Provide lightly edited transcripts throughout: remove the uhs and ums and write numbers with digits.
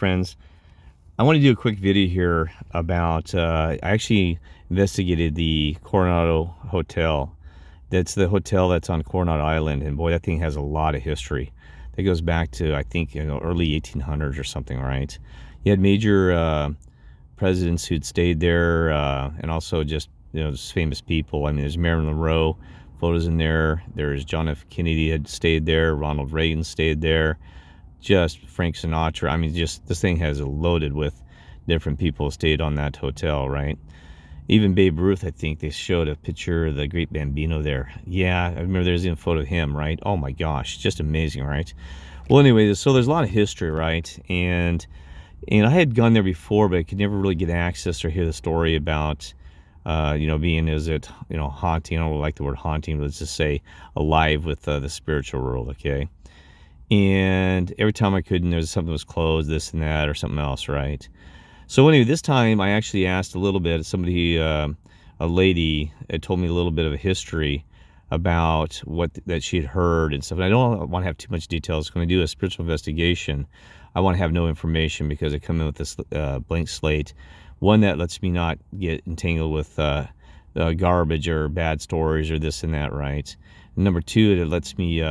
friends. I want to do a quick video here about, I actually investigated the Coronado Hotel. That's the hotel that's on Coronado Island, and boy, that thing has a lot of history. That goes back to, I think, early 1800s or something, right? You had major presidents who'd stayed there, and also just, just famous people. I mean, there's Marilyn Monroe photos in there. There's John F. Kennedy had stayed there. Ronald Reagan stayed there. Just Frank Sinatra. I mean, just this thing has loaded with different people who stayed on that hotel, right? Even Babe Ruth, I think they showed a picture of the great Bambino there. Yeah, I remember there's even a photo of him, right? Oh my gosh, just amazing, right? Well, anyway, so there's a lot of history, right? And I had gone there before, but I could never really get access or hear the story about, being, haunting. I don't like the word haunting, but let's just say alive with the spiritual world, okay? And every time I could, and there's something was closed, this and that, or something else, right? So anyway, this time I actually asked a little bit. Somebody, a lady, had told me a little bit of a history about that she had heard and stuff. And I don't want to have too much detail. It's going to do a spiritual investigation. I want to have no information because I come in with this blank slate. One that lets me not get entangled with garbage or bad stories or this and that, right? And number two, it lets me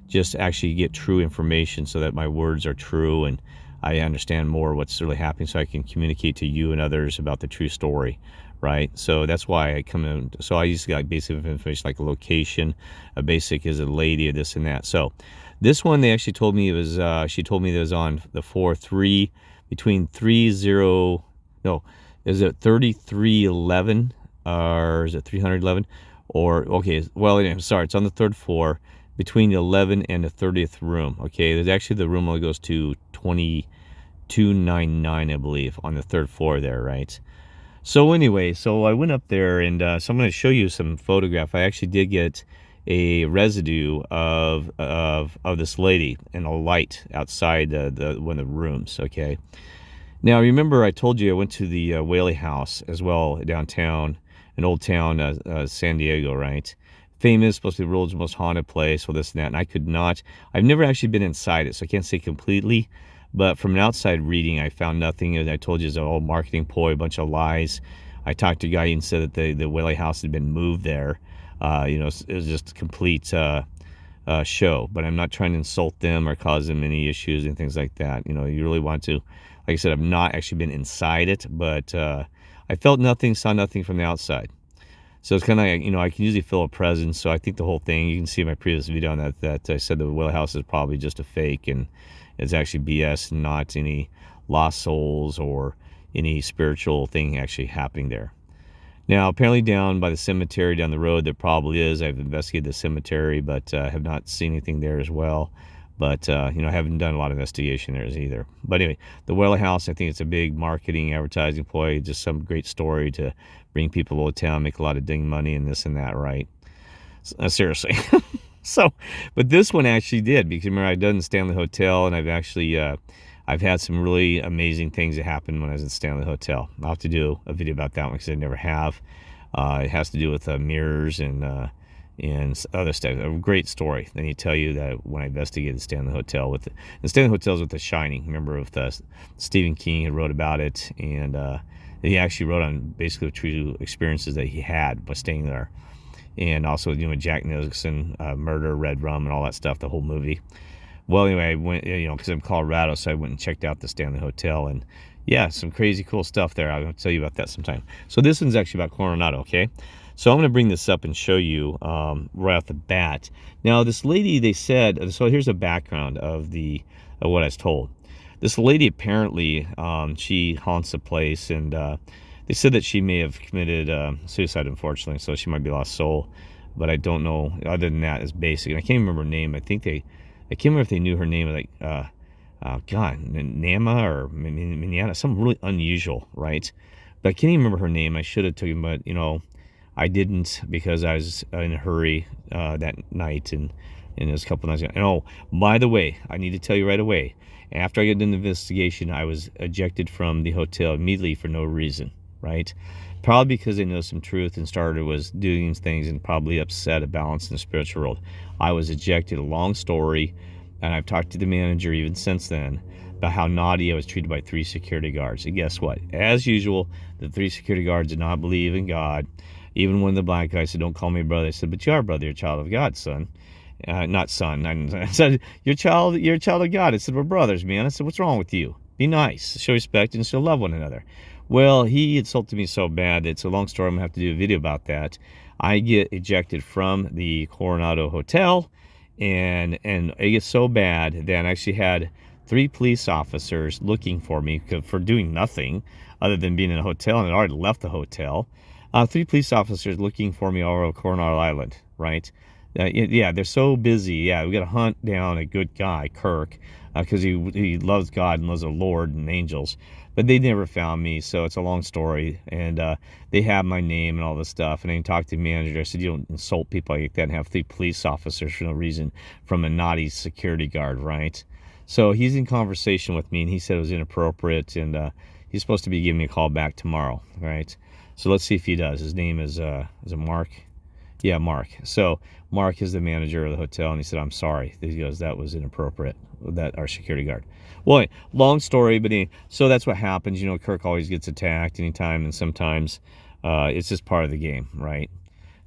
just actually get true information so that my words are true and I understand more what's really happening, so I can communicate to you and others about the true story, right? So that's why I come in. So I used to get basic information like a location, a basic is a lady, or this and that. So this one, they actually told me it was, she told me it was on the 4-3, between 30, no, is it 3311, or is it 311? Or, okay, well, I'm sorry, it's on the third floor, between the 11th and the 30th room. Okay, there's actually, the room only goes to 2299, I believe, on the third floor there, right? So anyway, so I went up there, and so I'm going to show you some photograph. I actually did get a residue of this lady and a light outside one of the rooms. Okay, now remember I told you I went to the Whaley House as well, downtown, an old town, San Diego, right? Famous, supposed to be the world's most haunted place, all this and that, and I could not. I've never actually been inside it, so I can't say completely, but from an outside reading, I found nothing. As I told you, it's an old marketing ploy, a bunch of lies. I talked to a guy and said that the Whaley House had been moved there. It was just a complete show, but I'm not trying to insult them or cause them any issues and things like that. You really want to, like I said, I've not actually been inside it, but I felt nothing, saw nothing from the outside. So it's kind of like, I can usually feel a presence. So I think the whole thing, you can see in my previous video on that I said the Whaley House is probably just a fake and it's actually BS, and not any lost souls or any spiritual thing actually happening there. Now, apparently down by the cemetery down the road, there probably is. I've investigated the cemetery, but have not seen anything there as well. But, I haven't done a lot of investigation there either. But anyway, the Whaley House, I think it's a big marketing, advertising ploy, just some great story to bring people to town, make a lot of ding money and this and that, right? Seriously. So, but this one actually did, because remember, I'd done Stanley Hotel, and I've actually, I've had some really amazing things that happened when I was at Stanley Hotel. I'll have to do a video about that one because I never have. It has to do with mirrors and other stuff. A great story. Then you tell you that when I investigated Stanley Hotel the Stanley Hotel's with The Shining. Remember, with Stephen King had wrote about it, and he actually wrote on basically the true experiences that he had by staying there, and also Jack Nicholson, murder, Red Rum, and all that stuff. The whole movie. Well, anyway, I went, because I'm in Colorado, so I went and checked out the Stanley Hotel, and yeah, some crazy cool stuff there. I'll tell you about that sometime. So this one's actually about Coronado, okay? So I'm going to bring this up and show you right off the bat. Now, this lady, they said, so here's a background of what I was told. This lady apparently, she haunts the place, and they said that she may have committed suicide, unfortunately, so she might be a lost soul, but I don't know. Other than that, it's basic. And I can't remember her name. I can't remember if they knew her name, like, Nama or Miniana, something really unusual, right? But I can't even remember her name. I should have taken, but, I didn't, because I was in a hurry that night, and it was a couple nights ago. And oh, by the way, I need to tell you right away, after I got done the investigation, I was ejected from the hotel immediately for no reason, right? Probably because they know some truth and was doing things and probably upset a balance in the spiritual world. I was ejected, a long story, and I've talked to the manager even since then. about how naughty I was treated by 3 security guards. And guess what? As usual, the 3 security guards did not believe in God. Even when the black guy said, "Don't call me brother," I said, "But you are brother, you're a child of God, son." Not son. I said, you're a child of God. I said, "We're brothers, man." I said, "What's wrong with you? Be nice, show respect, and still love one another." Well, he insulted me so bad that it's a long story. I'm going to have to do a video about that. I get ejected from the Coronado Hotel, and it gets so bad that I actually had 3 police officers looking for me for doing nothing other than being in a hotel, and I'd already left the hotel. 3 police officers looking for me all over Coronado Island, right? Yeah, they're so busy. Yeah, we got to hunt down a good guy, Kirk, because he loves God and loves the Lord and angels. But they never found me, so it's a long story. And they have my name and all this stuff. And I talked to the manager. I said, "You don't insult people like that and have 3 police officers for no reason from a naughty security guard, right?" So he's in conversation with me, and he said it was inappropriate, and he's supposed to be giving me a call back tomorrow, right? So let's see if he does. His name is it Mark? Yeah, Mark. So Mark is the manager of the hotel, and he said, "I'm sorry." He goes, "That was inappropriate, that our security guard." Well, long story, but so that's what happens. Kirk always gets attacked anytime, and sometimes it's just part of the game, right?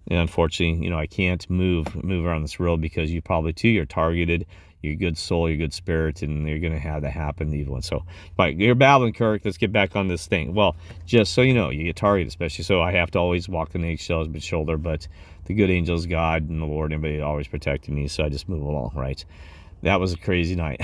And unfortunately, I can't move around this world because you probably too, you're targeted. You're a good soul, you're a good spirit, and you're going to have that happen, the evil one. So, but you're babbling, Kirk. Let's get back on this thing. Well, just so you know, you get targeted, especially. So I have to always walk the eggshells, but shoulder. But the good angels, God and the Lord, everybody always protected me. So I just move along, right? That was a crazy night.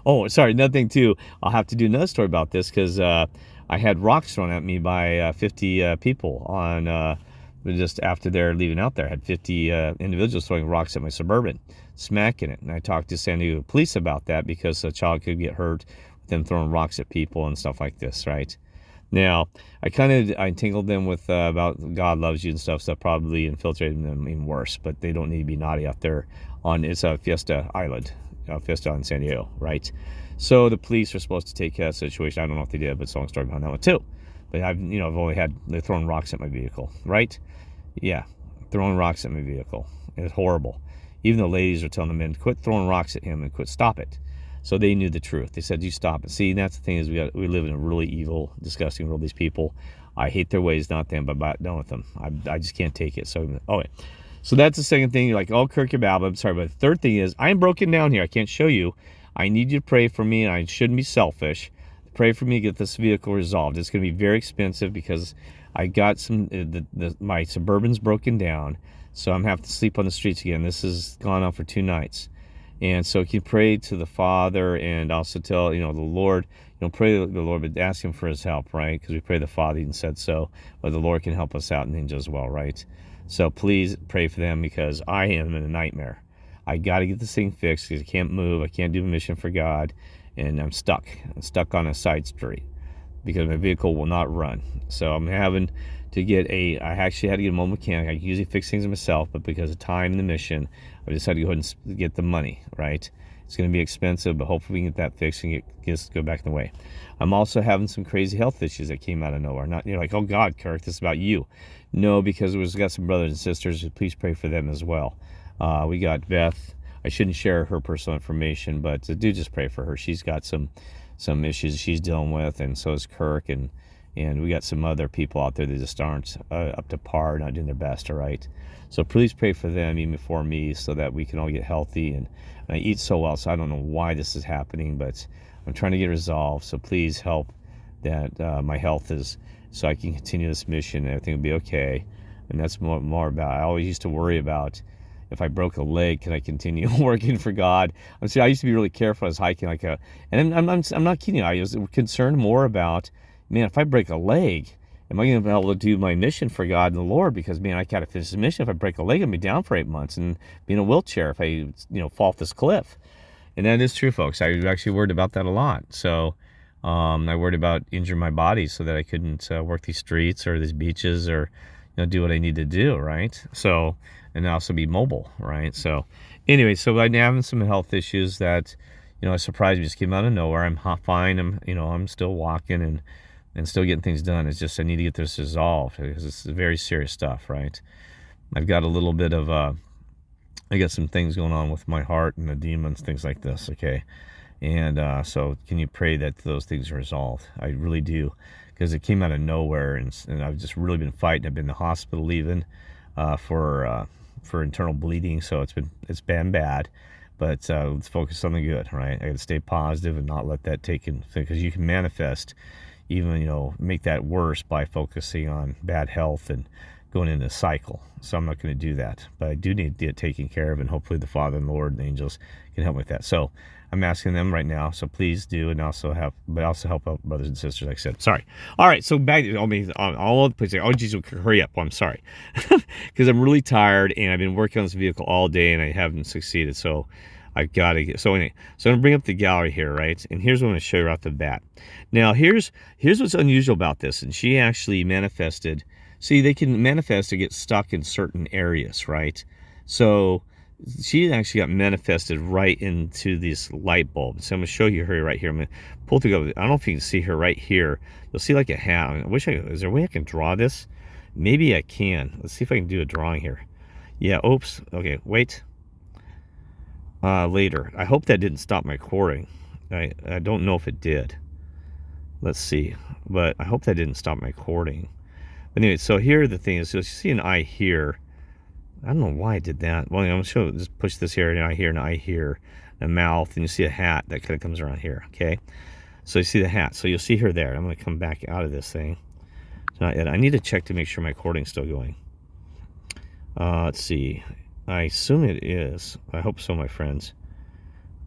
Oh, sorry, another thing too. I'll have to do another story about this because I had rocks thrown at me by 50 people on. Just after they're leaving out there, I had 50 individuals throwing rocks at my Suburban, smacking it. And I talked to San Diego police about that because a child could get hurt with them throwing rocks at people and stuff like this, right? Now, I tangled them with about God loves you and stuff, so probably infiltrated them even worse, but they don't need to be naughty out there it's a Fiesta Island, Fiesta Island, San Diego, right? So the police are supposed to take care of that situation. I don't know if they did, but it's a long story behind that one too. But they're throwing rocks at my vehicle, right? Yeah, throwing rocks at my vehicle. It's horrible. Even the ladies are telling the men, "Quit throwing rocks at him and stop it." So they knew the truth. They said, "You stop it." See, that's the thing is we live in a really evil, disgusting world. These people, I hate their ways, not them, but done with them. I just can't take it. So, okay. So that's the second thing. You're like, "Oh, Kirk, you're bad." I'm sorry, but the third thing is I'm broken down here. I can't show you. I need you to pray for me, and I shouldn't be selfish. Pray for me to get this vehicle resolved. It's going to be very expensive because I got my Suburban's broken down, so I'm having to sleep on the streets again. This has gone on for 2 nights. And so can you pray to the Father and also tell, the Lord, pray to the Lord, but ask him for his help, right? Because we pray the Father and said so, but the Lord can help us out in the angel as well, right? So please pray for them because I am in a nightmare. I got to get this thing fixed because I can't move. I can't do a mission for God, and I'm stuck. I'm stuck on a side street because my vehicle will not run. So I'm having to I actually had to get a mobile mechanic. I usually fix things myself, but because of time and the mission, I decided to go ahead and get the money, right? It's going to be expensive, but hopefully we can get that fixed and go back in the way. I'm also having some crazy health issues that came out of nowhere. Not, like, "Oh God, Kirk, this is about you." No, because we got some brothers and sisters. Please pray for them as well. We got Beth. I shouldn't share her personal information, but do just pray for her. She's got some issues she's dealing with, and so is Kirk, and we got some other people out there that just aren't up to par, not doing their best, all right? So please pray for them, even for me, so that we can all get healthy. And I eat so well, so I don't know why this is happening, but I'm trying to get resolved. So please help that my health is, so I can continue this mission and everything will be okay. And that's more about, I always used to worry about, if I broke a leg, can I continue working for God? I used to be really careful. I was hiking and I'm not kidding you. I was concerned more about, man, if I break a leg, am I going to be able to do my mission for God and the Lord? Because, man, I got to finish the mission. If I break a leg, I'm going to be down for 8 months and be in a wheelchair if I, fall off this cliff. And that is true, folks. I actually worried about that a lot. So I worried about injuring my body so that I couldn't work these streets or these beaches or, do what I need to do, right? So, and also be mobile, right? So anyway, so I'm having some health issues that, surprised me, just came out of nowhere. I'm fine. I'm still walking and still getting things done. It's just I need to get this resolved because it's very serious stuff, right? I've got a little bit of I got some things going on with my heart and the demons, things like this, okay? And so can you pray that those things are resolved? I really do, because it came out of nowhere, and I've just really been fighting. I've been in the hospital even for internal bleeding, so it's been bad. But let's focus on the good, right? I got to stay positive and not let that take in, because you can manifest, even, you know, make that worse by focusing on bad health and going into a cycle. So I'm not going to do that, but I do need to get taken care of, and hopefully the Father and the Lord and the angels can help with that. So I'm asking them right now, so please do, and also help out brothers and sisters, like I said. Sorry. All right, so back to all the places. Oh, geez, hurry up. I'm sorry, because I'm really tired, and I've been working on this vehicle all day, and I haven't succeeded. So I've got to get. So anyway, so I'm gonna bring up the gallery here, right? And here's what I'm gonna show you right off the bat. Now, here's what's unusual about this, and she actually manifested. See, they can manifest to get stuck in certain areas, right? So she actually got manifested right into this light bulb. So I'm going to show you her right here. I'm going to pull together. I don't know if you can see her right here. You'll see like a hat. I wish is there a way I can draw this? Maybe I can. Let's see if I can do a drawing here. Yeah, oops. Okay, wait. Later. I hope that didn't stop my recording. I don't know if it did. Let's see. But I hope that didn't stop my recording. But anyway, so here the thing is, so you see an eye here. I don't know why I did that. Well, I'm going to show, just push this here, an eye here, an eye here, a mouth, and you see a hat that kind of comes around here, okay? So you see the hat. So you'll see her there. I'm going to come back out of this thing. It's not yet. I need to check to make sure my recording's still going. Let's see. I assume it is. I hope so, my friends.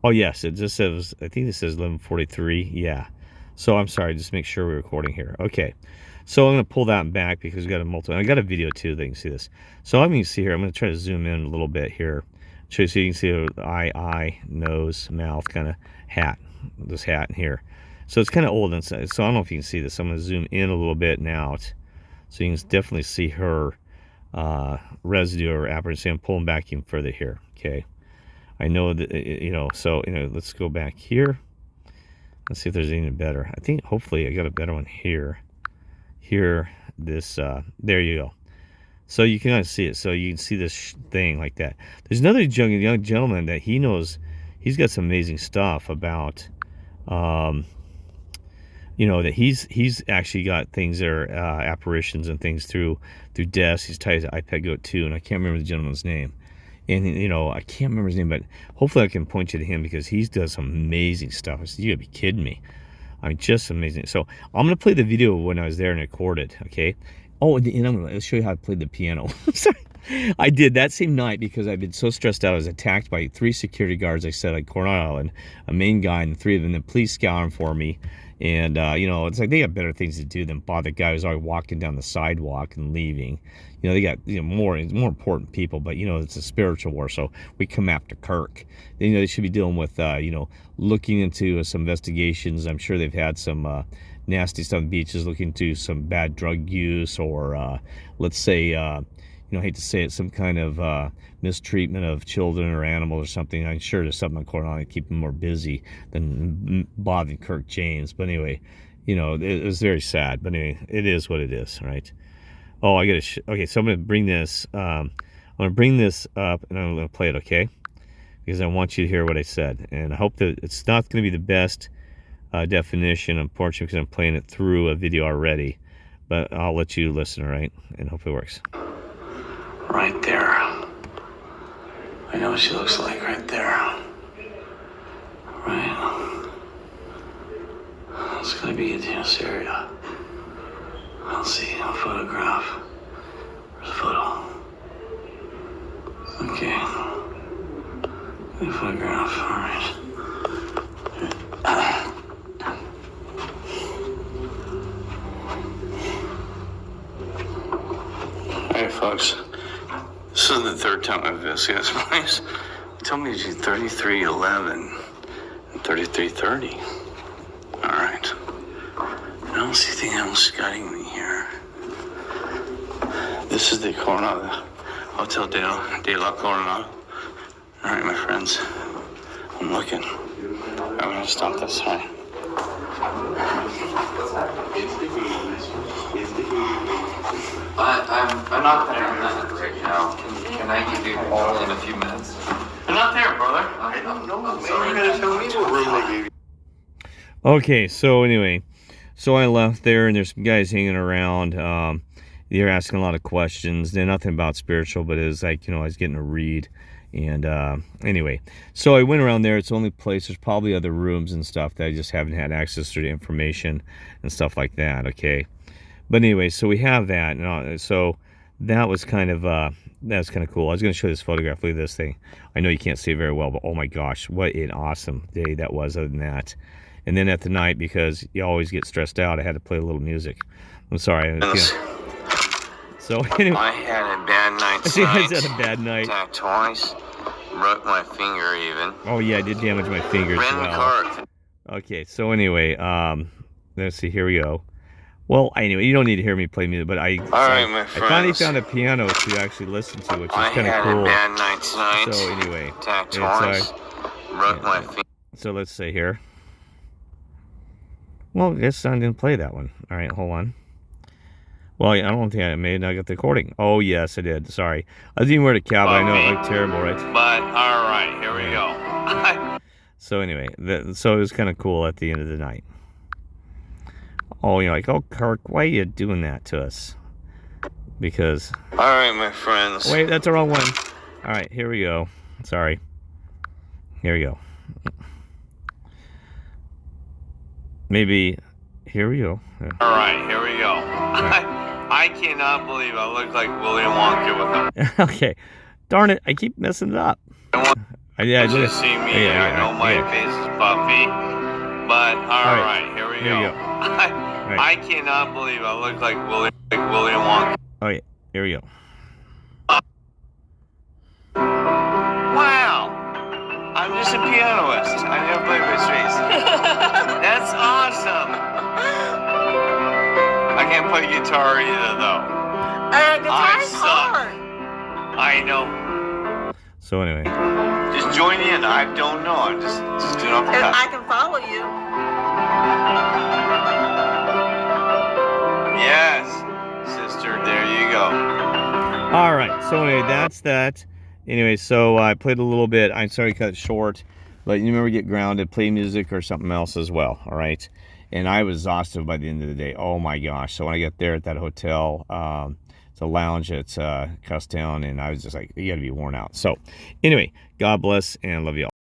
Oh, yes. It just says, I think this says 11:43. Yeah. So I'm sorry. Just make sure we're recording here. Okay. So I'm going to pull that back because we got a multiple. I got a video too that you can see this. So I'm going to see here. I'm going to try to zoom in a little bit here, so you can see the eye, nose, mouth, kind of hat. This hat in here. So it's kind of old inside. So I don't know if you can see this. I'm going to zoom in a little bit and out, so you can definitely see her residue or appearance. I'm pulling back even further here. Okay. I know that, you know. So let's go back here. Let's see if there's anything better. I think hopefully I got a better one here. Here, this, there you go. So you can kind of see it. So you can see this thing like that. There's another young gentleman that he knows. He's got some amazing stuff about, you know, that he's actually got things that are apparitions and things through deaths. He's tied to iPad Goat too, and I can't remember the gentleman's name. And you know, I can't remember his name, but hopefully I can point you to him because he's does some amazing stuff. I said, you gotta be kidding me. I mean, just amazing. So I'm going to play the video when I was there and recorded, okay? Oh, and I'm going to show you how I played the piano. Sorry. I did that same night because I've been so stressed out. I was attacked by 3 security guards, I said, at Coronado, and a main guy, and 3 of them, the police scouring for me. And, you know, it's like they got better things to do than bother the guy who's already walking down the sidewalk and leaving. You know, they got, you know, more important people, but, you know, it's a spiritual war, so we come after Kirk. You know, they should be dealing with, you know, looking into some investigations. I'm sure they've had some nasty stuff on beaches, looking into some bad drug use, or, let's say, you know, I hate to say it, some kind of mistreatment of children or animals or something. I'm sure there's something going on to keep them more busy than bothering Kirk James. But anyway, you know, it was very sad. But anyway, it is what it is, right? Oh, I gotta. Okay, so I'm gonna bring this. I'm gonna bring this up, and I'm gonna play it, okay? Because I want you to hear what I said, and I hope that it's not gonna be the best definition, unfortunately, because I'm playing it through a video already. But I'll let you listen, all right? And hope it works. Right there. I know what she looks like right there. Right. It's gonna be in this area. Let's see, a photograph. Where's the photo? Okay. A photograph, alright. Hey folks. This is the 3rd time I've visited this place. They told me to do 3311 and 3330. Alright. I don't see anything else guiding me here. This is the Coronado Hotel de la Coronado. Alright, my friends. I'm looking. I'm gonna stop this. Hi. I'm not there right now. Can I give you a call in a few minutes? I'm not there, brother. I don't know, man. You're gonna tell me what room they gave you. Okay, so anyway, so I left there, and there's some guys hanging around. They're asking a lot of questions. They're nothing about spiritual, but it was like, I was getting a read. And anyway, so I went around there. It's the only place. There's probably other rooms and stuff that I just haven't had access to the information and stuff like that. Okay, but anyway, so we have that, and so that was kind of cool. I was going to show you this photograph. Look at this thing. I know you can't see it very well, but oh my gosh, what an awesome day that was. Other than that, and then at the night, because you always get stressed out, I had to play a little music. I'm sorry. So anyway, I had a bad night. See, I had a bad night. Attacked twice. Broke my finger even. Oh yeah, I did damage my fingers as well. Okay, so anyway, let's see. Here we go. Well, anyway, you don't need to hear me play music, but I finally found a piano to actually listen to, which is kind of cool. I had a bad night tonight. So anyway, attacked twice. Broke my finger. So let's say here. Well, I guess I didn't play that one. All right, hold on. Well, I don't think I made. I got the recording. Oh yes, I did. Sorry, I was even wearing a cap. I know, like terrible, right? But all right, here we go. So anyway, so it was kind of cool at the end of the night. Oh, you're like, oh, Kirk, why are you doing that to us? Because. All right, my friends. Wait, that's the wrong one. All right, here we go. Sorry. Here we go. Maybe. Here we go. All right, here we go. I cannot believe I look like Willy Wonka with him. Okay. Darn it, I keep messing it up. Yeah, I just see me. I know my face is puffy. But all right, here we go. I cannot believe I look like Willy Wonka. Okay, here we go. Wow. I'm just a pianist. I never played with strings. That's awesome. I can't play guitar either, though. Guitar's hard. I know. So anyway. Just join in. I don't know. I'm just doing off the cuff. I can follow you. Yes, sister. There you go. All right. So anyway, that's that. Anyway, so I played a little bit. I'm sorry to cut it short, but you remember, get grounded, play music or something else as well. All right. And I was exhausted by the end of the day. Oh my gosh. So when I got there at that hotel, it's a lounge at Cusstown, and I was just like, you got to be worn out. So anyway, God bless and love you all.